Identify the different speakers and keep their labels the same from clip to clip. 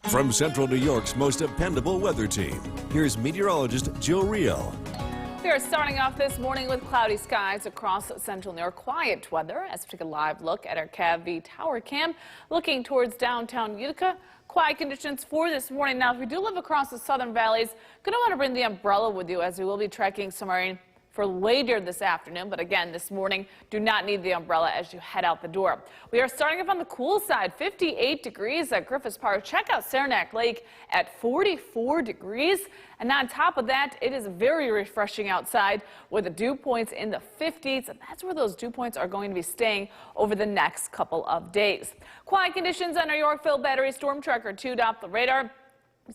Speaker 1: From Central New York's most dependable weather team, here's meteorologist Jill Rio.
Speaker 2: We are starting off this morning with cloudy skies across Central New York. Quiet weather as we take a live look at our CAV tower cam. Looking towards downtown Utica, quiet conditions for this morning. Now, if you do live across the southern valleys, going to want to bring the umbrella with you as we will be tracking some rain for later this afternoon. But again, this morning, do not need the umbrella as you head out the door. We are starting off on the cool side, 58 degrees at Griffith Park. Check out Saranac Lake at 44 degrees. And on top of that, it is very refreshing outside with the dew points in the 50s. And that's where those dew points are going to be staying over the next couple of days. Quiet conditions on our Yorkville Battery Storm Tracker 2 Doppler radar.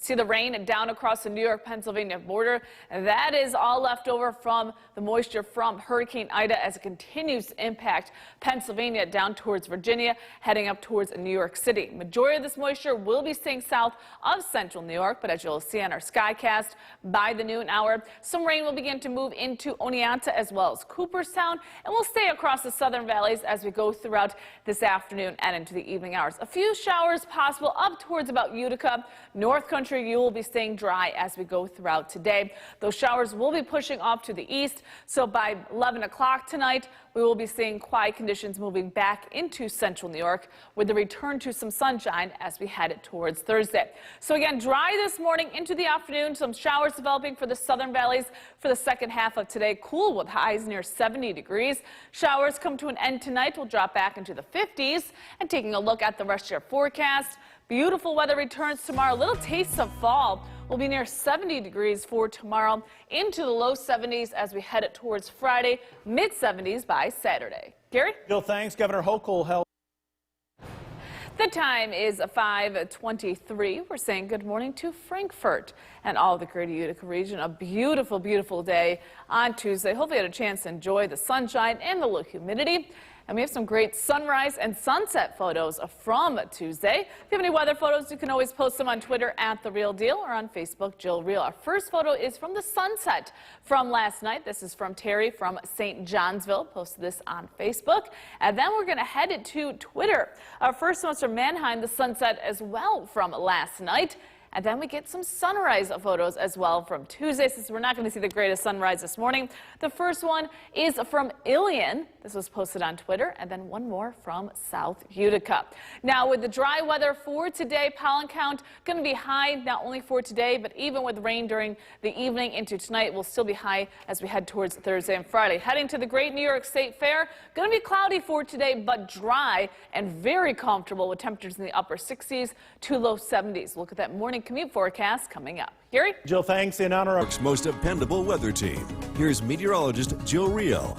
Speaker 2: See the rain down across the New York-Pennsylvania border. And that is all left over from the moisture from Hurricane Ida as it continues to impact Pennsylvania down towards Virginia, heading up towards New York City. Majority of this moisture will be staying south of central New York, but as you'll see on our Skycast, by the noon hour, some rain will begin to move into Oneonta as well as Cooperstown, and will stay across the southern valleys as we go throughout this afternoon and into the evening hours. A few showers possible up towards about Utica, North Country. You will be staying dry as we go throughout today. Those showers will be pushing off to the east, so by 11 o'clock tonight, we will be seeing quiet conditions moving back into central New York with the return to some sunshine as we head towards Thursday. So again, dry this morning into the afternoon, some showers developing for the southern valleys for the second half of today. Cool with highs near 70 degrees. Showers come to an end tonight. We'll drop back into the 50s. And taking a look at the rest of your forecast, beautiful weather returns tomorrow. Little tastes of fall. Will be near 70 degrees for tomorrow, into the low 70s as we head towards Friday, mid 70s by Saturday. Gary?
Speaker 3: Jill, thanks. Governor Hochul held.
Speaker 2: The time is 5:23. We're saying good morning to Frankfort and all the greater Utica region. A beautiful, beautiful day on Tuesday. Hopefully you had a chance to enjoy the sunshine and the low humidity. And we have some great sunrise and sunset photos from Tuesday. If you have any weather photos, you can always post them on Twitter at The Real Deal or on Facebook, Jill Real. Our first photo is from the sunset from last night. This is from Terry from St. Johnsville. Posted this on Facebook. And then we're going to head it to Twitter. Our first one's from Manheim, the sunset as well from last night. And then we get some sunrise photos as well from Tuesday, since we're not going to see the greatest sunrise this morning. The first one is from Ilion. This was posted on Twitter. And then one more from South Utica. Now, with the dry weather for today, pollen count going to be high, not only for today, but even with rain during the evening into tonight, will still be high as we head towards Thursday and Friday. Heading to the Great New York State Fair, going to be cloudy for today, but dry and very comfortable with temperatures in the upper 60s to low 70s. Look at that morning commute forecast coming up. Gary?
Speaker 3: Jill, thanks. In honor of
Speaker 1: New York's most dependable weather team, here's meteorologist Jill Rio.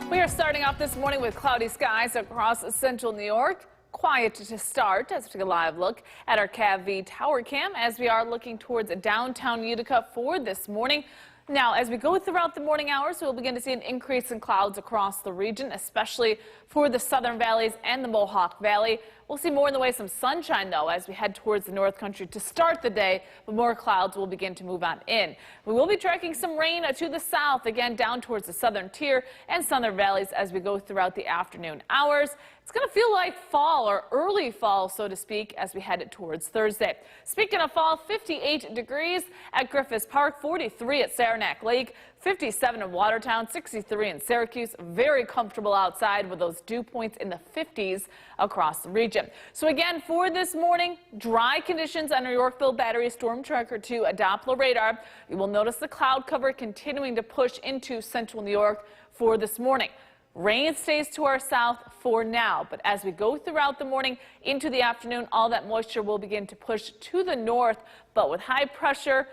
Speaker 2: We are starting off this morning with cloudy skies across central New York. Quiet to start as we take a live look at our CAV tower cam as we are looking towards downtown Utica for this morning. Now, as we go throughout the morning hours, we'll begin to see an increase in clouds across the region, especially for the southern valleys and the Mohawk Valley. We'll see more in the way of some sunshine, though, as we head towards the North Country to start the day, but more clouds will begin to move on in. We will be tracking some rain to the south, again down towards the southern tier and southern valleys as we go throughout the afternoon hours. It's going to feel like fall or early fall, so to speak, as we head towards Thursday. Speaking of fall, 58 degrees at Griffith Park, 43 at Saranac Lake, 57 in Watertown, 63 in Syracuse. Very comfortable outside with those dew points in the 50s across the region. So again, for this morning, dry conditions on our Yorkville Battery Storm Tracker 2 Doppler radar. You will notice the cloud cover continuing to push into central New York for this morning. Rain stays to our south for now, but as we go throughout the morning into the afternoon, all that moisture will begin to push to the north, but with high pressure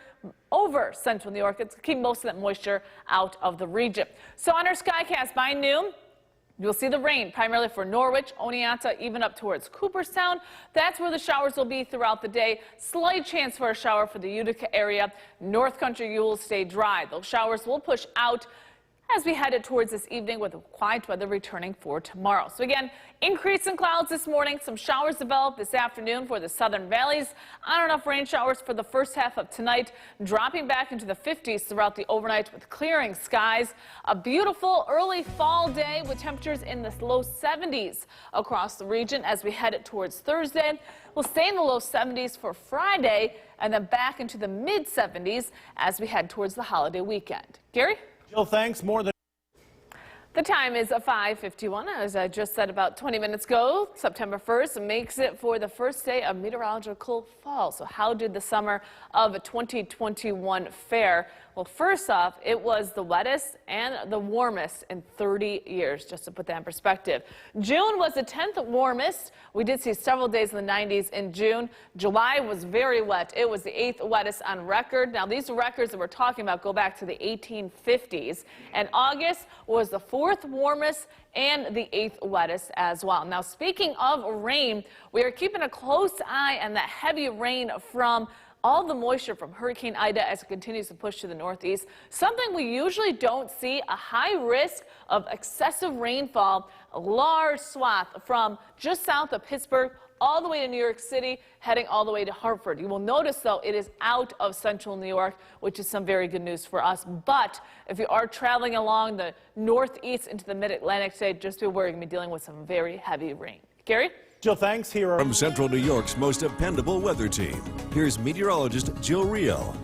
Speaker 2: over central New York, it's going to keep most of that moisture out of the region. So on our Skycast by noon, you'll see the rain primarily for Norwich, Oneonta, even up towards Cooperstown. That's where the showers will be throughout the day. Slight chance for a shower for the Utica area. North Country, you will stay dry. Those showers will push out as we headed towards this evening with quiet weather returning for tomorrow. So again, increase in clouds this morning. Some showers develop this afternoon for the southern valleys. On and off rain showers for the first half of tonight, dropping back into the 50s throughout the overnight with clearing skies. A beautiful early fall day with temperatures in the low 70s across the region as we head towards Thursday. We'll stay in the low 70s for Friday and then back into the mid 70s as we head towards the holiday weekend. Gary?
Speaker 3: Jill, thanks. More than
Speaker 2: The time is 5:51. As I just said about 20 minutes ago, September 1st makes it for the first day of meteorological fall. So how did the summer of 2021 fare? Well, first off, it was the wettest and the warmest in 30 years, just to put that in perspective. June was the 10th warmest. We did see several days in the 90s in June. July was very wet. It was the 8th wettest on record. Now, these records that we're talking about go back to the 1850s. And August was the 4th warmest and the 8th wettest as well. Now, speaking of rain, we are keeping a close eye on that heavy rain from all the moisture from Hurricane Ida as it continues to push to the northeast. Something we usually don't see, a high risk of excessive rainfall, a large swath from just south of Pittsburgh all the way to New York City, heading all the way to Hartford. You will notice, though, it is out of central New York, which is some very good news for us. But if you are traveling along the northeast into the mid-Atlantic today, just be aware you're going to be dealing with some very heavy rain. Gary?
Speaker 3: Jill, thanks. Here are
Speaker 1: From Central New York's most dependable weather team, here's meteorologist Jill Riehl.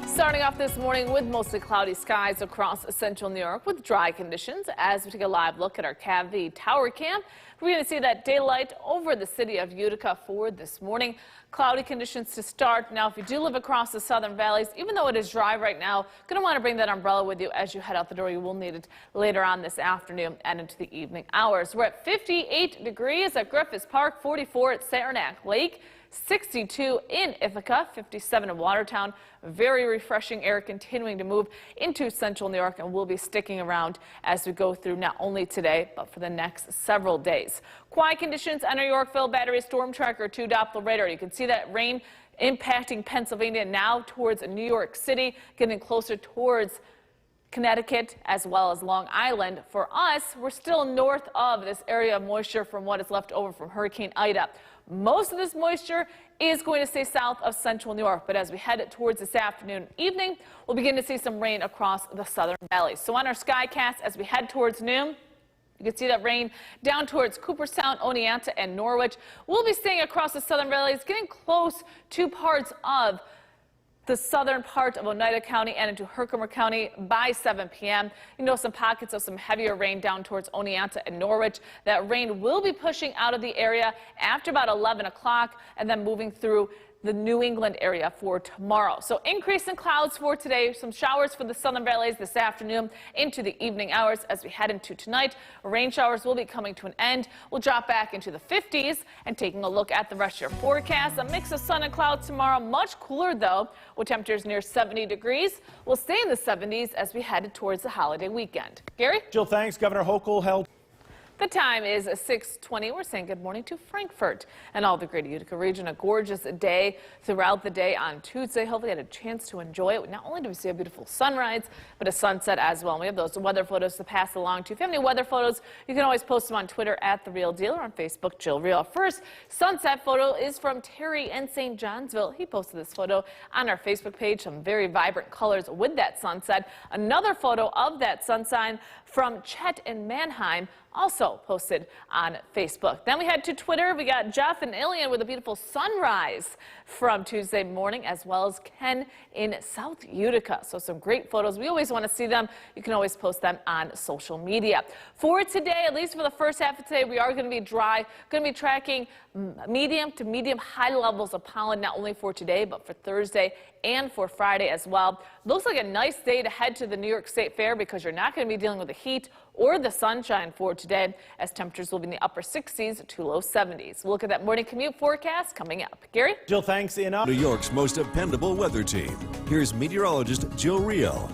Speaker 2: Starting off this morning with mostly cloudy skies across central New York with dry conditions. As we take a live look at our CAV Tower Cam, we're going to see that daylight over the city of Utica for this morning. Cloudy conditions to start. Now, if you do live across the southern valleys, even though it is dry right now, going to want to bring that umbrella with you as you head out the door. You will need it later on this afternoon and into the evening hours. We're at 58 degrees at Griffiths Park, 44 at Saranac Lake, 62 in Ithaca, 57 in Watertown. Very refreshing air continuing to move into central New York, and will be sticking around as we go through not only today but for the next several days. Quiet conditions on our Yorkville Battery Storm Tracker 2 Doppler radar. You can see that rain impacting Pennsylvania now towards New York City, getting closer towards Connecticut as well as Long Island. For us, we're still north of this area of moisture from what is left over from Hurricane Ida. Most of this moisture is going to stay south of central New York, but as we head towards this afternoon and evening, we'll begin to see some rain across the southern valleys. So on our skycast, as we head towards noon, you can see that rain down towards Cooperstown, Oneonta, and Norwich. We'll be staying across the southern valleys, getting close to parts of the southern part of Oneida County and into Herkimer County by 7 p.m. You know, some pockets of some heavier rain down towards Oneonta and Norwich. That rain will be pushing out of the area after about 11 o'clock and then moving through the New England area for tomorrow. So increase in clouds for today. Some showers for the southern valleys this afternoon into the evening hours as we head into tonight. Rain showers will be coming to an end. We'll drop back into the 50s. And taking a look at the rest of your forecast, a mix of sun and clouds tomorrow. Much cooler, though, with temperatures near 70 degrees. We'll stay in the 70s as we head towards the holiday weekend. Gary?
Speaker 3: Jill, thanks. Governor Hochul held
Speaker 2: The time is 6:20. We're saying good morning to Frankfort and all the greater Utica region. A gorgeous day throughout the day on Tuesday. Hopefully you had a chance to enjoy it. Not only do we see a beautiful sunrise, but a sunset as well. And we have those weather photos to pass along to you. If you have any weather photos, you can always post them on Twitter at The Real Deal or on Facebook, Jill Riehl. First sunset photo is from Terry in St. Johnsville. He posted this photo on our Facebook page. Some very vibrant colors with that sunset. Another photo of that sunshine from Chet in Manheim, also posted on Facebook. Then we head to Twitter. We got Jeff and Ilian with a beautiful sunrise from Tuesday morning, as well as Ken in South Utica. So some great photos. We always want to see them. You can always post them on social media. For today, at least for the first half of today, we are going to be dry. Going to be tracking medium to medium high levels of pollen, not only for today, but for Thursday and for Friday as well. Looks like a nice day to head to the New York State Fair because you're not going to be dealing with the heat or the sunshine for today, as temperatures will be in the upper 60s to low 70s. We'll look at that morning commute forecast coming up. Gary?
Speaker 3: Jill, thanks.
Speaker 1: New York's most dependable weather team. Here's meteorologist Jill Riehl.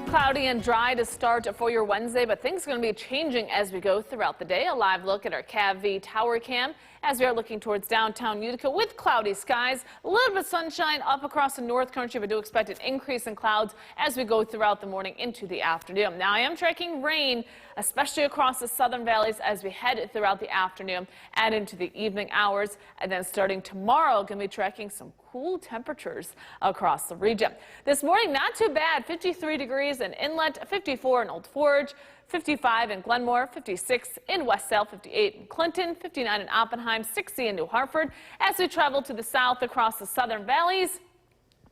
Speaker 2: Cloudy and dry to start for your Wednesday, but things are going to be changing as we go throughout the day. A live look at our CAV Tower Cam as we are looking towards downtown Utica with cloudy skies. A little bit of sunshine up across the north country, but do expect an increase in clouds as we go throughout the morning into the afternoon. Now, I am tracking rain, especially across the southern valleys as we head throughout the afternoon and into the evening hours. And then starting tomorrow, going to be tracking some cool temperatures across the region. This morning, not too bad. 53 degrees in Inlet, 54 in Old Forge, 55 in Glenmore, 56 in Westdale, 58 in Clinton, 59 in Oppenheim, 60 in New Hartford. As we travel to the south across the southern valleys,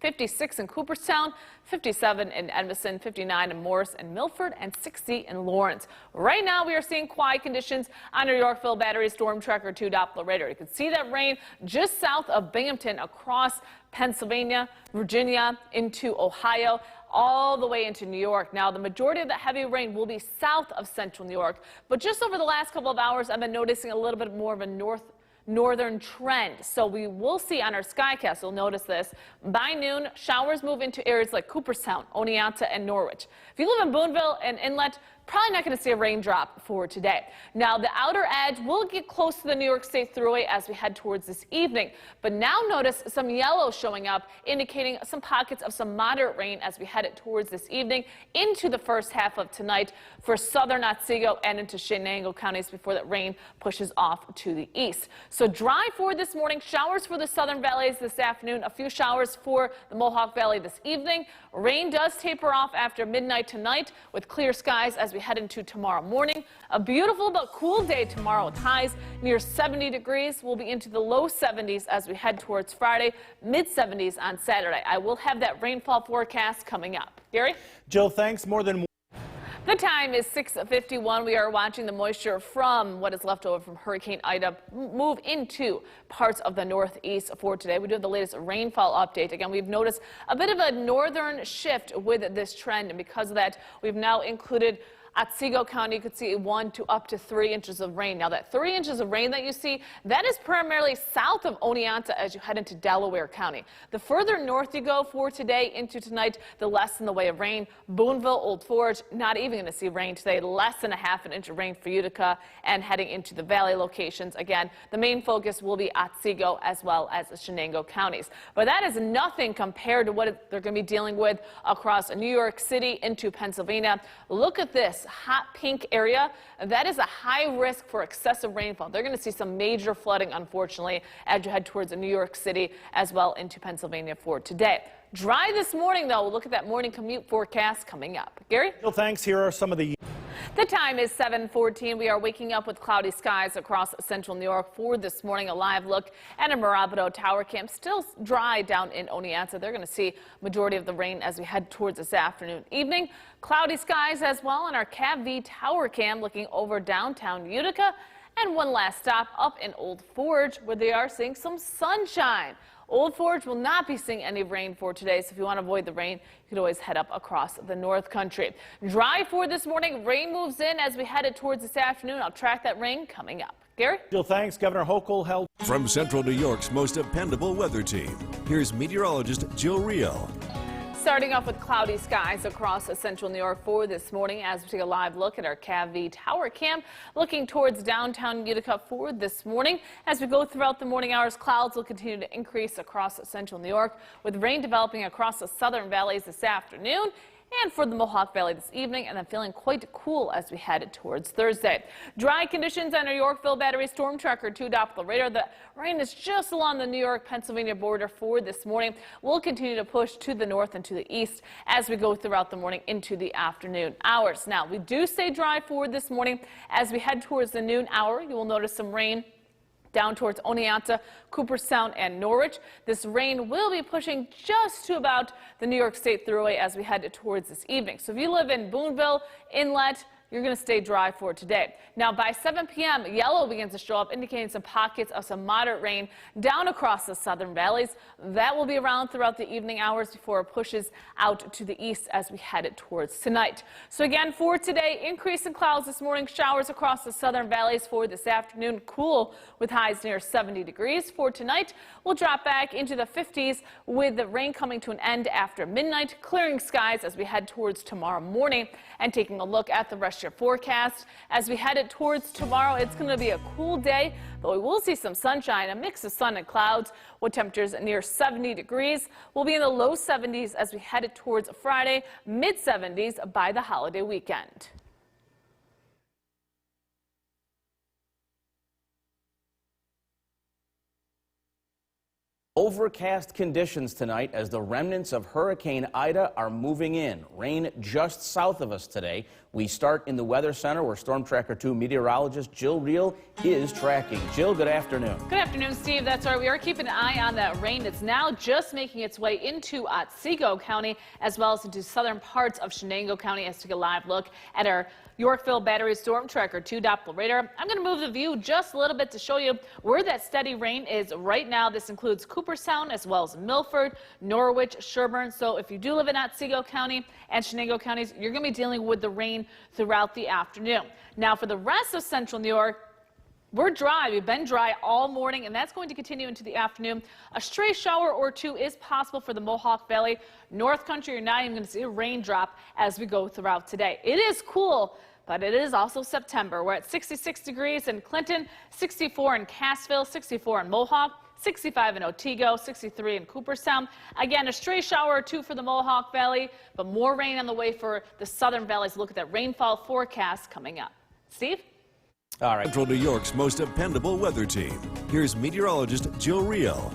Speaker 2: 56 in Cooperstown, 57 in Edmondson, 59 in Morris and Milford, and 60 in Lawrence. Right now, we are seeing quiet conditions on your Yorkville Battery Storm Tracker 2 Doppler radar. You can see that rain just south of Binghamton across Pennsylvania, Virginia, into Ohio, all the way into New York. Now, the majority of the heavy rain will be south of central New York, but just over the last couple of hours, I've been noticing a little bit more of a northern trend. So we will see on our Skycast, you'll notice this, by noon, showers move into areas like Cooperstown, Oneonta, and Norwich. If you live in Boonville and Inlet, probably not going to see a raindrop for today. Now, the outer edge will get close to the New York State Thruway as we head towards this evening. But now notice some yellow showing up, indicating some pockets of some moderate rain as we head towards this evening into the first half of tonight for southern Otsego and into Shenango counties before that rain pushes off to the east. So dry for this morning, showers for the southern valleys this afternoon, a few showers for the Mohawk Valley this evening. Rain does taper off after midnight tonight with clear skies as we head into tomorrow morning. A beautiful but cool day tomorrow with highs near 70 degrees. We'll be into the low 70s as we head towards Friday, mid 70s on Saturday. I will have that rainfall forecast coming up. Gary?
Speaker 3: Jill, thanks. More than
Speaker 2: The time is 6:51. We are watching the moisture from what is left over from Hurricane Ida move into parts of the northeast for today. We do have the latest rainfall update. Again, we've noticed a bit of a northern shift with this trend, and because of that, we've now included Otsego County. You could see 1 to up to 3 inches of rain. Now, that 3 inches of rain that you see, that is primarily south of Oneonta as you head into Delaware County. The further north you go for today into tonight, the less in the way of rain. Boonville, Old Forge, not even going to see rain today. Less than a half an inch of rain for Utica and heading into the valley locations. Again, the main focus will be Otsego as well as the Shenango counties. But that is nothing compared to what they're going to be dealing with across New York City into Pennsylvania. Look at this hot pink area. That is a high risk for excessive rainfall. They're going to see some major flooding, unfortunately, as you head towards New York City as well into Pennsylvania for today. Dry this morning, though. We'll look at that morning commute forecast coming up. Gary?
Speaker 3: Jill, thanks. Here are some of the
Speaker 2: The time is 7:14. We are waking up with cloudy skies across central New York for this morning. A live look at a Marabodo Tower Camp. Still dry down in Oneonta. They're going to see majority of the rain as we head towards this afternoon, evening. Cloudy skies as well on our CAV Tower Cam looking over downtown Utica. And one last stop up in Old Forge where they are seeing some sunshine. Old Forge will not be seeing any rain for today, so if you want to avoid the rain, you could always head up across the north country. Dry for this morning. Rain moves in as we headed towards this afternoon. I'll track that rain coming up. Gary?
Speaker 3: Jill, thanks. Governor Hochul held
Speaker 1: From Central New York's most dependable weather team, here's meteorologist Jill Rio.
Speaker 2: Starting off with cloudy skies across central New York for this morning as we take a live look at our CAV Tower Cam looking towards downtown Utica for this morning. As we go throughout the morning hours, clouds will continue to increase across central New York with rain developing across the southern valleys this afternoon and for the Mohawk Valley this evening, and then feeling quite cool as we head towards Thursday. Dry conditions on our Yorkville Battery Storm Tracker 2 Doppler radar. The rain is just along the New York-Pennsylvania border for this morning. We'll continue to push to the north and to the east as we go throughout the morning into the afternoon hours. Now, we do stay dry for this morning. As we head towards the noon hour, you will notice some rain down towards Oneonta, Cooperstown, and Norwich. This rain will be pushing just to about the New York State Thruway as we head towards this evening. So if you live in Boonville, Inlet, you're going to stay dry for today. Now, by 7 p.m., yellow begins to show up, indicating some pockets of some moderate rain down across the southern valleys. That will be around throughout the evening hours before it pushes out to the east as we head towards tonight. So again, for today, increase in clouds this morning, showers across the southern valleys for this afternoon, cool with highs near 70 degrees. For tonight, we'll drop back into the 50s with the rain coming to an end after midnight, clearing skies as we head towards tomorrow morning. And taking a look at the rest refresh your forecast. As we head it towards tomorrow, it's going to be a cool day, but we will see some sunshine, a mix of sun and clouds, with temperatures near 70 degrees. We'll be in the low 70s as we head it towards Friday, mid 70s by the holiday weekend.
Speaker 4: Overcast conditions tonight as the remnants of Hurricane Ida are moving in. Rain just south of us today. We start in the Weather Center where Storm Tracker 2 meteorologist Jill Reel is tracking. Jill, good afternoon.
Speaker 2: Good afternoon, Steve. That's right. We are keeping an eye on that rain that's now just making its way into Otsego County as well as into southern parts of Shenango County. As we take a live look at our Yorkville Battery Storm Tracker 2 Doppler radar. I'm going to move the view just a little bit to show you where that steady rain is right now. This includes Cooperstown as well as Milford, Norwich, Sherburne. So if you do live in Otsego County and Shenango counties, you're going to be dealing with the rain throughout the afternoon. Now for the rest of central New York, we're dry. We've been dry all morning, and that's going to continue into the afternoon. A stray shower or two is possible for the Mohawk Valley. North Country, you're not even going to see a raindrop as we go throughout today. It is cool, but it is also September. We're at 66 degrees in Clinton, 64 in Cassville, 64 in Mohawk, 65 in Otsego, 63 in Cooperstown. Again, a stray shower or two for the Mohawk Valley, but more rain on the way for the southern valleys. Look at that rainfall forecast coming up. Steve?
Speaker 4: All right.
Speaker 1: Central New York's most dependable weather team. Here's meteorologist Jill Reel.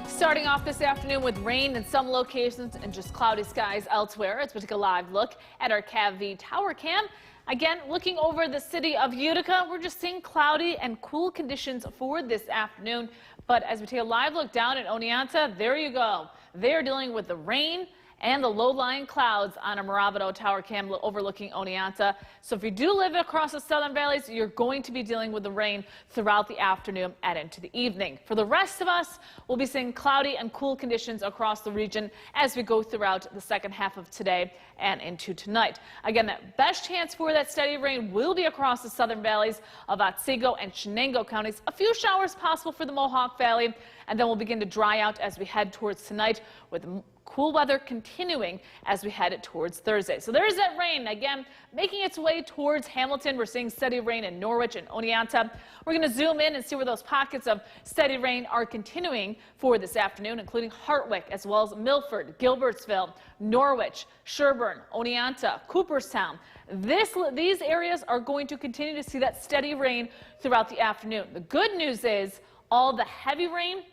Speaker 2: Starting off this afternoon with rain in some locations and just cloudy skies elsewhere. As we take a live look at our CAV tower cam. Again, looking over the city of Utica, we're just seeing cloudy and cool conditions for this afternoon. But as we take a live look down at Oneonta, there you go. They're dealing with the rain and the low-lying clouds on a Moravito tower cam overlooking Oneonta. So if you do live across the southern valleys, you're going to be dealing with the rain throughout the afternoon and into the evening. For the rest of us, we'll be seeing cloudy and cool conditions across the region as we go throughout the second half of today and into tonight. Again, the best chance for that steady rain will be across the southern valleys of Otsego and Shenango counties. A few showers possible for the Mohawk Valley, and then we'll begin to dry out as we head towards tonight with cool weather continuing as we head towards Thursday. So there's that rain, again, making its way towards Hamilton. We're seeing steady rain in Norwich and Oneonta. We're going to zoom in and see where those pockets of steady rain are continuing for this afternoon, including Hartwick, as well as Milford, Gilbertsville, Norwich, Sherburne, Oneonta, Cooperstown. These areas are going to continue to see that steady rain throughout the afternoon. The good news is all the heavy rain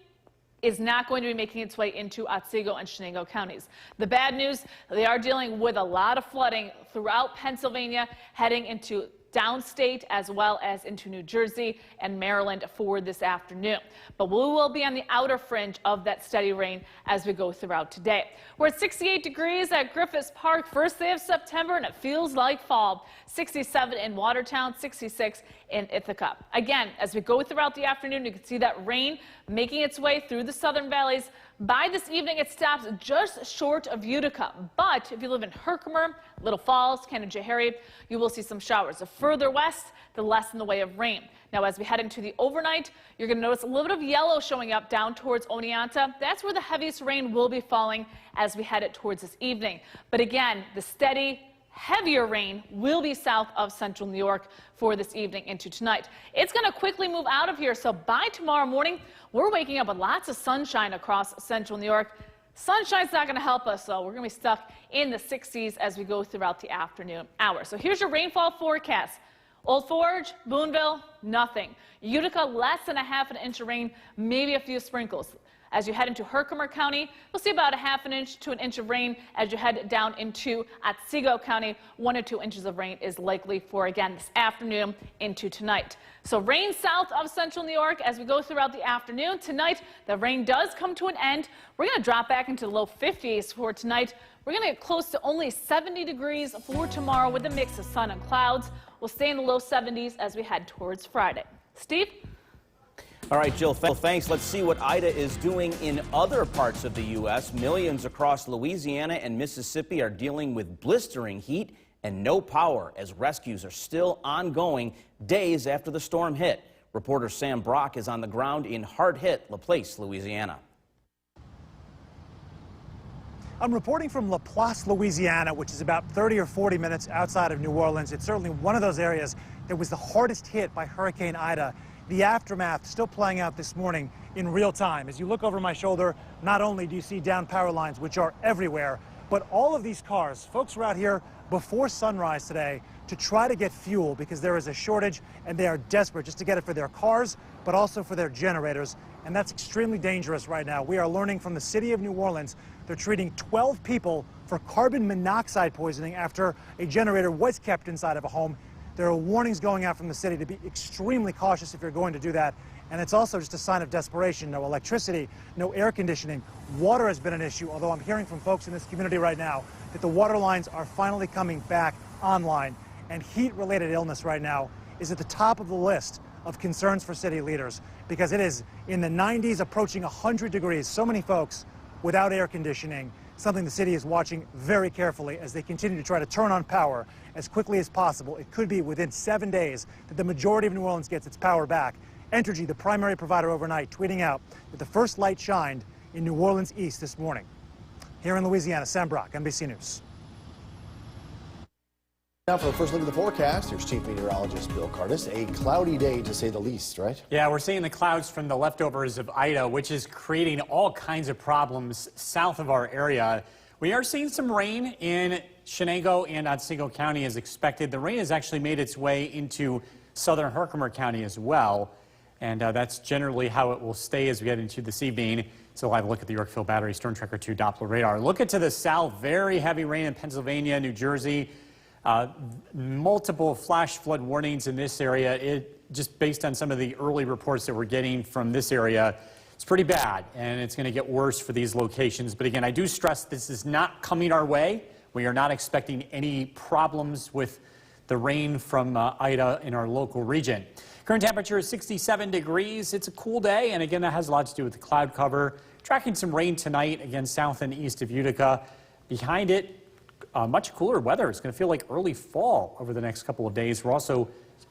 Speaker 2: is not going to be making its way into Otsego and Shenango counties. The bad news, they are dealing with a lot of flooding throughout Pennsylvania, heading into downstate as well as into New Jersey and Maryland for this afternoon. But we will be on the outer fringe of that steady rain as we go throughout today. We're at 68 degrees at Griffiths Park, first day of September, and it feels like fall. 67 in Watertown, 66 in Ithaca. Again, as we go throughout the afternoon, you can see that rain making its way through the southern valleys. By this evening, it stops just short of Utica. But if you live in Herkimer, Little Falls, Canajoharie, you will see some showers. The further west, the less in the way of rain. Now, as we head into the overnight, you're going to notice a little bit of yellow showing up down towards Oneonta. That's where the heaviest rain will be falling as we head it towards this evening. But again, the steady, heavier rain will be south of central New York for this evening into tonight. It's going to quickly move out of here, so by tomorrow morning, we're waking up with lots of sunshine across central New York. Sunshine's not going to help us, though. We're going to be stuck in the 60s as we go throughout the afternoon hours. So here's your rainfall forecast. Old Forge, Boonville, nothing. Utica, less than a half an inch of rain, maybe a few sprinkles. As you head into Herkimer County, you'll see about a half an inch to an inch of rain. As you head down into Otsego County, 1 or 2 inches of rain is likely for, again, this afternoon into tonight. So rain south of central New York as we go throughout the afternoon. Tonight, the rain does come to an end. We're going to drop back into the low 50s for tonight. We're going to get close to only 70 degrees for tomorrow with a mix of sun and clouds. We'll stay in the low 70s as we head towards Friday. Steve?
Speaker 4: All right, Jill, thanks. Let's see what Ida is doing in other parts of the U.S. Millions across Louisiana and Mississippi are dealing with blistering heat and no power as rescues are still ongoing days after the storm hit. Reporter Sam Brock is on the ground in hard-hit LaPlace, Louisiana.
Speaker 5: I'm reporting from Laplace, Louisiana, which is about 30 or 40 minutes outside of New Orleans. It's certainly one of those areas that was the hardest hit by Hurricane Ida. The aftermath still playing out this morning in real time. As you look over my shoulder, not only do you see down power lines, which are everywhere, but all of these cars, folks were out here before sunrise today to try to get fuel because there is a shortage and they are desperate just to get it for their cars, but also for their generators. And that's extremely dangerous right now. We are learning from the city of New Orleans they're treating 12 people for carbon monoxide poisoning after a generator was kept inside of a home. There are warnings going out from the city to be extremely cautious if you're going to do that. And it's also just a sign of desperation. No electricity, no air conditioning. Water has been an issue, although I'm hearing from folks in this community right now that the water lines are finally coming back online. And heat-related illness right now is at the top of the list of concerns for city leaders because it is in the 90s, approaching 100 degrees. So many folks without air conditioning, something the city is watching very carefully as they continue to try to turn on power as quickly as possible. It could be within 7 days that the majority of New Orleans gets its power back. Entergy, the primary provider overnight, tweeting out that the first light shined in New Orleans East this morning. Here in Louisiana, Sam Brock, NBC News.
Speaker 6: Now for the first look at the forecast, here's Chief Meteorologist Bill Curtis. A cloudy day to say the least, right?
Speaker 7: Yeah, we're seeing the clouds from the leftovers of Ida, which is creating all kinds of problems south of our area. We are seeing some rain in Chenango and Otsego County as expected. The rain has actually made its way into southern Herkimer County as well. And that's generally how it will stay as we get into this evening. So live look at the Yorkville Battery Storm Tracker 2 Doppler radar. Look at to the south, very heavy rain in Pennsylvania, New Jersey. Multiple flash flood warnings in this area. Just based on some of the early reports that we're getting from this area, it's pretty bad, and it's going to get worse for these locations. But again, I do stress this is not coming our way. We are not expecting any problems with the rain from Ida in our local region. Current temperature is 67 degrees. It's a cool day, and again, that has a lot to do with the cloud cover. Tracking some rain tonight, again, south and east of Utica. Behind it, much cooler weather. It's going to feel like early fall over the next couple of days. We're also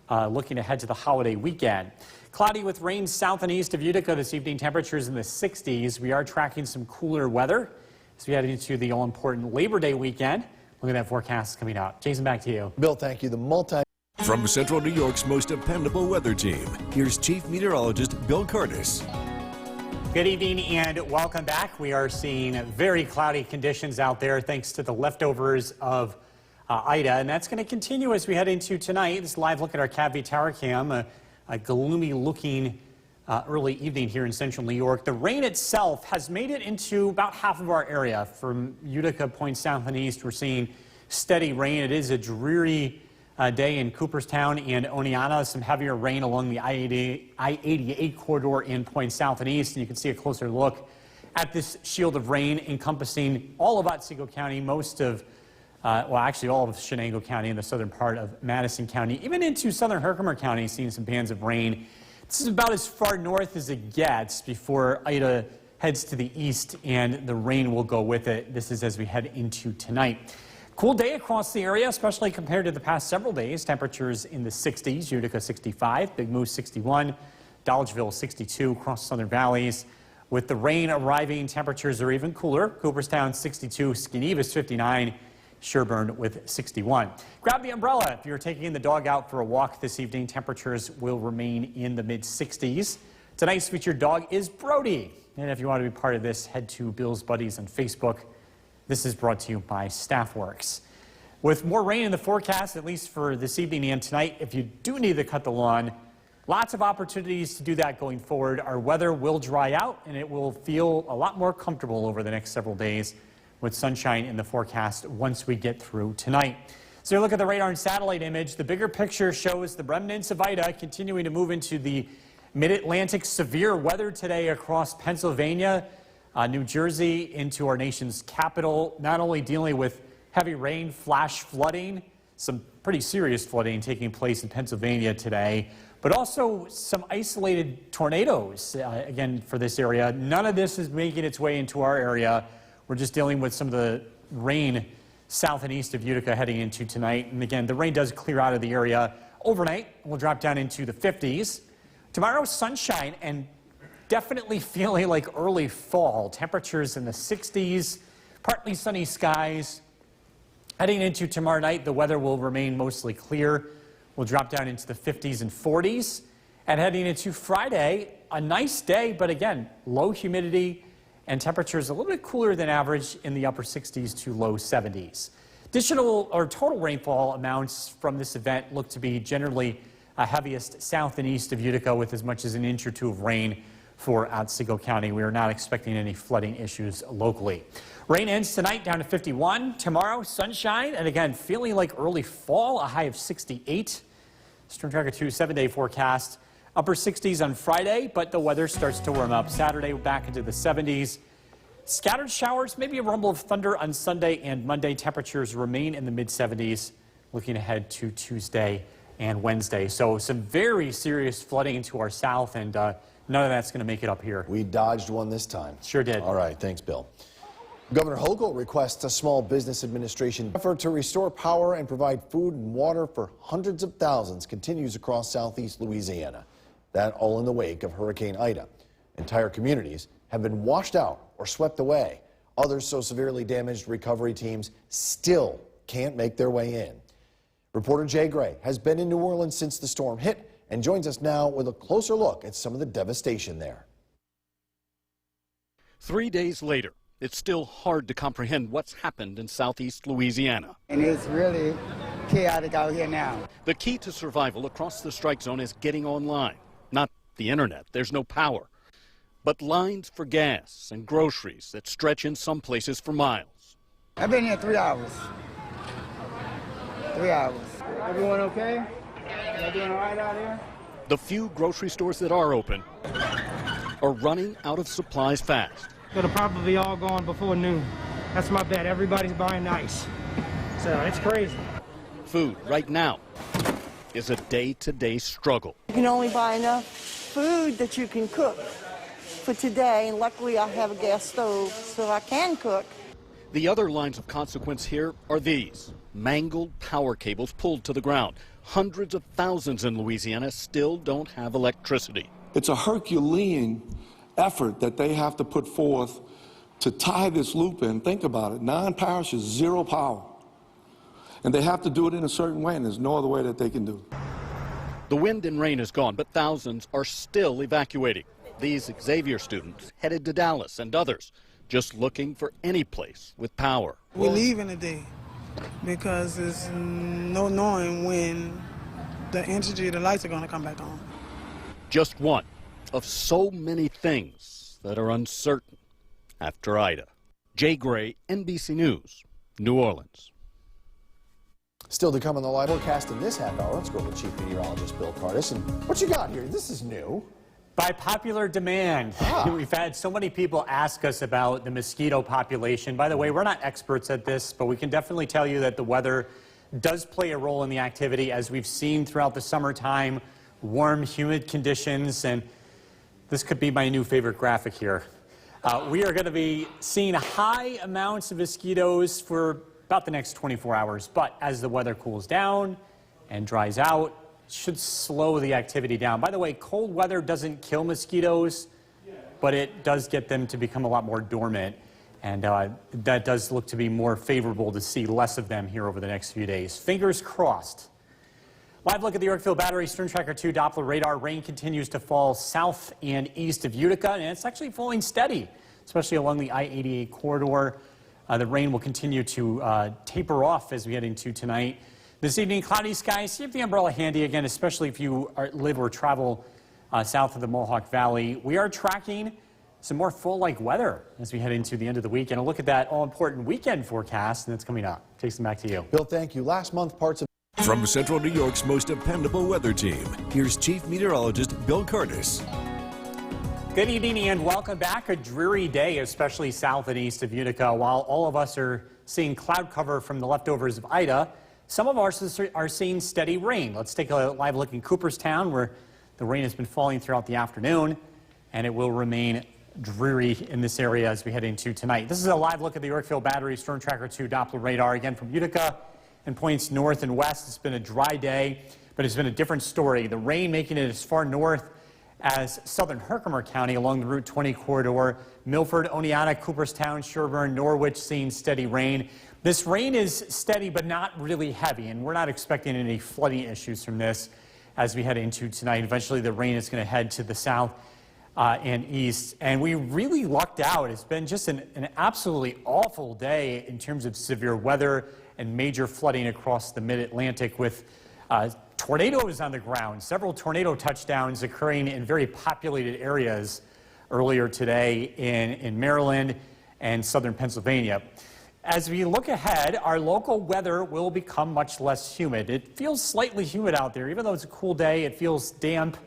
Speaker 7: looking ahead to the holiday weekend. Cloudy with rain south and east of Utica this evening. Temperatures in the 60s. We are tracking some cooler weather as we head into the all-important Labor Day weekend. Look at that forecast coming out. Jason, back to you.
Speaker 6: Bill, thank you.
Speaker 1: From Central New York's most dependable weather team, here's Chief Meteorologist Bill Curtis.
Speaker 7: Good evening and welcome back. We are seeing very cloudy conditions out there thanks to the leftovers of Ida, and that's going to continue as we head into tonight. This live look at our CAV Tower Cam, a gloomy looking early evening here in central New York. The rain itself has made it into about half of our area. From Utica, points south and east, we're seeing steady rain. It is a dreary day in Cooperstown and Oneonta. Some heavier rain along the I-88 corridor in points south and east. And you can see a closer look at this shield of rain encompassing all of Otsego County, most of, well, actually all of Chenango County and the southern part of Madison County, even into southern Herkimer County, seeing some bands of rain. This is about as far north as it gets before Ida heads to the east, and the rain will go with it. This is as we head into tonight. Cool day across the area, especially compared to the past several days. Temperatures in the 60s, Utica 65, Big Moose 61, Dolgeville 62 across southern valleys. With the rain arriving, temperatures are even cooler. Cooperstown 62, Skenevis 59, Sherburne with 61. Grab the umbrella if you're taking the dog out for a walk this evening. Temperatures will remain in the mid-60s. Tonight's featured dog is Brody. And if you want to be part of this, head to Bill's Buddies on Facebook. This is brought to you by StaffWorks. With more rain in the forecast, at least for this evening and tonight, if you do need to cut the lawn, lots of opportunities to do that going forward. Our weather will dry out, and it will feel a lot more comfortable over the next several days with sunshine in the forecast once we get through tonight. So you look at the radar and satellite image. The bigger picture shows the remnants of Ida continuing to move into the mid-Atlantic. Severe weather today across Pennsylvania, New Jersey, into our nation's capital, not only dealing with heavy rain, flash flooding, some pretty serious flooding taking place in Pennsylvania today, but also some isolated tornadoes, again, for this area. None of this is making its way into our area. We're just dealing with some of the rain south and east of Utica heading into tonight. And again, the rain does clear out of the area overnight. We'll drop down into the 50s. Tomorrow, sunshine and definitely feeling like early fall. Temperatures in the 60s, Partly sunny skies. Heading into tomorrow night, the weather will remain mostly clear. We'll drop down into the 50s and 40s. And heading into Friday, a nice day, but again, low humidity and temperatures a little bit cooler than average in the upper 60s to low 70s. Additional or total rainfall amounts from this event look to be generally heaviest south and east of Utica, with as much as an inch or two of rain for Otsego County. We are not expecting any flooding issues locally. Rain ends tonight down to 51. Tomorrow, sunshine, and again, feeling like early fall, a high of 68. Storm Tracker 2 7-day forecast. Upper 60s on Friday, but the weather starts to warm up. Saturday, back into the 70s. Scattered showers, maybe a rumble of thunder on Sunday and Monday. Temperatures remain in the mid-70s. Looking ahead to Tuesday and Wednesday. So some very serious flooding into our south, and none of that's going to make it up here.
Speaker 6: We dodged one this time.
Speaker 7: Sure did.
Speaker 6: All right, thanks, Bill. Governor Hochul requests a Small Business Administration effort to restore power and provide food and water for hundreds of thousands continues across southeast Louisiana. That all in the wake of Hurricane Ida. Entire communities have been washed out or swept away. Others so severely damaged recovery teams still can't make their way in. Reporter Jay Gray has been in New Orleans since the storm hit and joins us now with a closer look at some of the devastation there.
Speaker 8: 3 days later, it's still hard to comprehend what's happened in southeast Louisiana.
Speaker 9: And it's really chaotic out here now.
Speaker 8: The key to survival across the strike zone is getting online. Not the internet, there's no power. But lines for gas and groceries that stretch in some places for miles.
Speaker 9: I've been here 3 hours. 3 hours. Everyone okay? Y'all doing all right out here?
Speaker 8: The few grocery stores that are open are running out of supplies fast.
Speaker 10: It'll probably be all gone before noon. That's my bet. Everybody's buying ice. So it's crazy.
Speaker 8: Food right now is a day-to-day struggle.
Speaker 11: You can only buy enough food that you can cook for today, and luckily I have a gas stove so I can cook.
Speaker 8: The other lines of consequence here are these: mangled power cables pulled to the ground. Hundreds of thousands in Louisiana still don't have electricity.
Speaker 12: It's a Herculean effort that they have to put forth to tie this loop in. Think about it. 9 parishes, 0 power. And they have to do it in a certain way, and there's no other way that they can do it.
Speaker 8: The wind and rain is gone, but thousands are still evacuating. These Xavier students headed to Dallas, and others just looking for any place with power.
Speaker 13: We're leaving today because there's no knowing when the lights are going to come back on.
Speaker 8: Just one of so many things that are uncertain after Ida. Jay Gray, NBC News, New Orleans.
Speaker 6: Still to come on the live forecast in this half hour. Let's go with Chief Meteorologist Bill Cardis. And what you got here? This is new.
Speaker 7: By popular demand. We've had so many people ask us about the mosquito population. By the way, we're not experts at this, but we can definitely tell you that the weather does play a role in the activity, as we've seen throughout the summertime. Warm, humid conditions, and this could be my new favorite graphic here. We are going to be seeing high amounts of mosquitoes for about the next 24 hours, but as the weather cools down and dries out, it should slow the activity down. By the way, cold weather doesn't kill mosquitoes, but it does get them to become a lot more dormant, and that does look to be more favorable to see less of them here over the next few days. Fingers crossed. Live look at the Yorkville Battery Storm Tracker 2 Doppler radar. Rain continues to fall south and east of Utica, and it's actually falling steady, especially along the I-88 corridor. The rain will continue to taper off as we head into tonight. This evening, cloudy skies. Keep the umbrella handy again, especially if you live or travel south of the Mohawk Valley. We are tracking some more fall-like weather as we head into the end of the week. And a look at that all-important weekend forecast, and that's coming up. Jason, back to you.
Speaker 6: Bill, thank you. Last month, parts of...
Speaker 1: From Central New York's most dependable weather team, here's Chief Meteorologist Bill Cardis.
Speaker 7: Good evening and welcome back. A dreary day, especially south and east of Utica. While all of us are seeing cloud cover from the leftovers of Ida, some of us are seeing steady rain. Let's take a live look in Cooperstown, where the rain has been falling throughout the afternoon, and it will remain dreary in this area as we head into tonight. This is a live look at the Yorkville Battery Storm Tracker 2 Doppler radar, again from Utica and points north and west. It's been a dry day, but it's been a different story. The rain making it as far north as southern Herkimer County along the Route 20 corridor. Milford, Oneonta, Cooperstown, Sherburne, Norwich seeing steady rain. This rain is steady but not really heavy, and we're not expecting any flooding issues from this as we head into tonight. Eventually the rain is going to head to the south and east, and we really lucked out. It's been just an absolutely awful day in terms of severe weather and major flooding across the mid-Atlantic with tornadoes on the ground. Several tornado touchdowns occurring in very populated areas earlier today in Maryland and southern Pennsylvania. As we look ahead, our local weather will become much less humid. It feels slightly humid out there. Even though it's a cool day, it feels damp.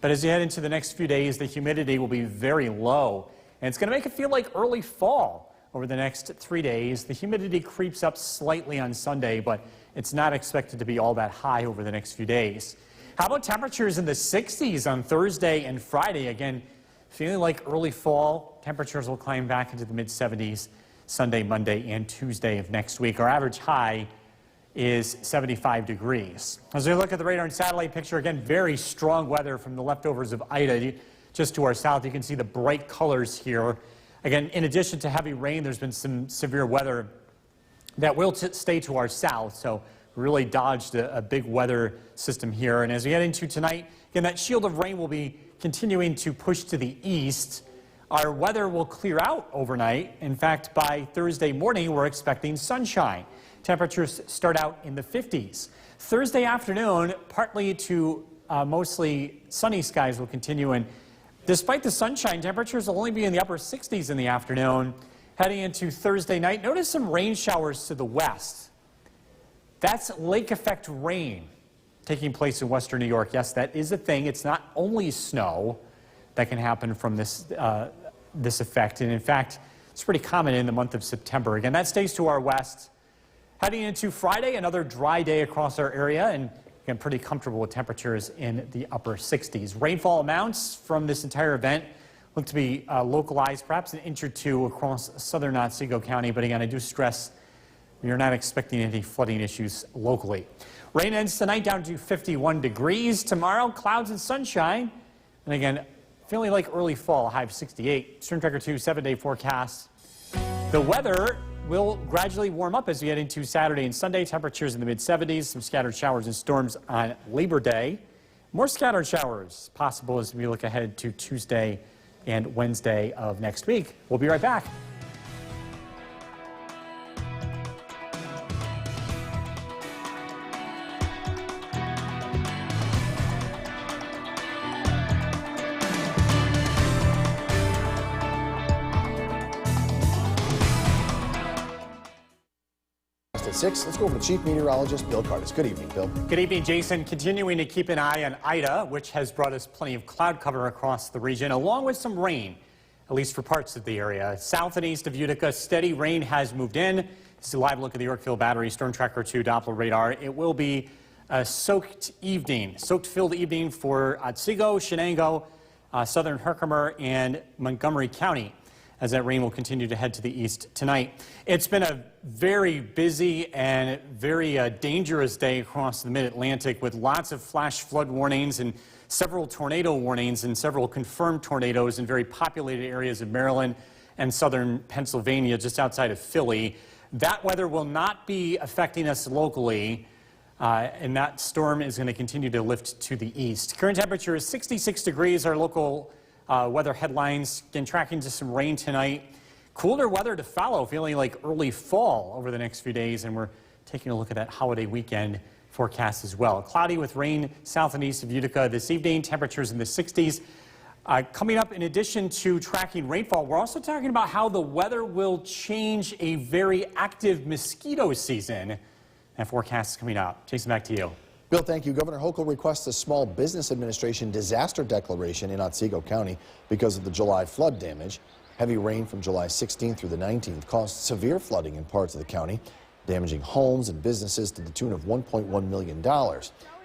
Speaker 7: But as you head into the next few days, the humidity will be very low. And it's going to make it feel like early fall over the next 3 days. The humidity creeps up slightly on Sunday, but it's not expected to be all that high over the next few days. How about temperatures in the 60s on Thursday and Friday? Again, feeling like early fall. Temperatures will climb back into the mid-70s Sunday, Monday, and Tuesday of next week. Our average high is 75 degrees. As we look at the radar and satellite picture, again, very strong weather from the leftovers of Ida. Just to our south, you can see the bright colors here. Again, in addition to heavy rain, there's been some severe weather that will stay to our south, so we really dodged a big weather system here. And as we head into tonight, again, that shield of rain will be continuing to push to the east. Our weather will clear out overnight. In fact, by Thursday morning, we're expecting sunshine. Temperatures start out in the 50s. Thursday afternoon, partly to mostly sunny skies will continue, and despite the sunshine, temperatures will only be in the upper 60s in the afternoon. Heading into Thursday night, notice some rain showers to the west. That's lake effect rain taking place in western New York. Yes, that is a thing. It's not only snow that can happen from this effect, and in fact, it's pretty common in the month of September. Again, that stays to our west. Heading into Friday, another dry day across our area, and again, pretty comfortable with temperatures in the upper 60s. Rainfall amounts from this entire event look to be localized, perhaps an inch or two across southern Otsego County, but again, I do stress we are not expecting any flooding issues locally. Rain ends tonight down to 51 degrees. Tomorrow, clouds and sunshine, and again, feeling like early fall, high of 68. Storm Tracker 2 7-day forecast. The weather will gradually warm up as we head into Saturday and Sunday. Temperatures in the mid-70s, some scattered showers and storms on Labor Day. More scattered showers possible as we look ahead to Tuesday and Wednesday of next week. We'll be right back.
Speaker 6: At 6, let's go over to Chief Meteorologist Bill Cardis. Good evening, Bill.
Speaker 7: Good evening, Jason. Continuing to keep an eye on Ida, which has brought us plenty of cloud cover across the region, along with some rain, at least for parts of the area. South and east of Utica, steady rain has moved in. This is a live look at the Yorkville Battery, Storm Tracker 2 Doppler radar. It will be a soaked filled evening for Otsego, Shenango, southern Herkimer, and Montgomery County, as that rain will continue to head to the east tonight. It's been a very busy and very dangerous day across the mid-Atlantic with lots of flash flood warnings and several tornado warnings and several confirmed tornadoes in very populated areas of Maryland and southern Pennsylvania, just outside of Philly. That weather will not be affecting us locally, and that storm is going to continue to lift to the east. Current temperature is 66 degrees. Our local weather headlines, again, tracking to some rain tonight. Cooler weather to follow, feeling like early fall over the next few days, and we're taking a look at that holiday weekend forecast as well. Cloudy with rain south and east of Utica this evening, temperatures in the 60s. Coming up, in addition to tracking rainfall, we're also talking about how the weather will change a very active mosquito season. That forecast is coming up. Jason, back to you.
Speaker 6: Bill, thank you. Governor Hochul requests a Small Business Administration disaster declaration in Otsego County because of the July flood damage. Heavy rain from July 16th through the 19th caused severe flooding in parts of the county, damaging homes and businesses to the tune of $1.1 million. Now,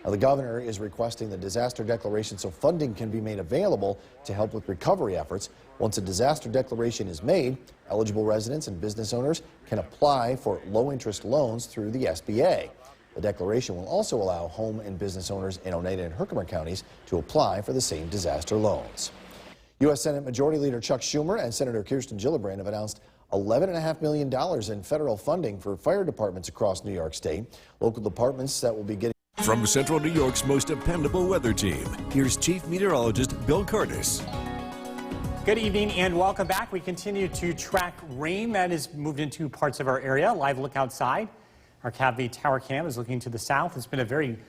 Speaker 6: the governor is requesting the disaster declaration so funding can be made available to help with recovery efforts. Once a disaster declaration is made, eligible residents and business owners can apply for low-interest loans through the SBA. The declaration will also allow home and business owners in Oneida and Herkimer counties to apply for the same disaster loans. U.S. Senate Majority Leader Chuck Schumer and Senator Kirsten Gillibrand have announced $11.5 million in federal funding for fire departments across New York State. Local departments that will be getting.
Speaker 1: From Central New York's most dependable weather team, here's Chief Meteorologist Bill Curtis.
Speaker 7: Good evening and welcome back. We continue to track rain that has moved into parts of our area. Live look outside. Our CAV tower cam is looking to the south. It's been a very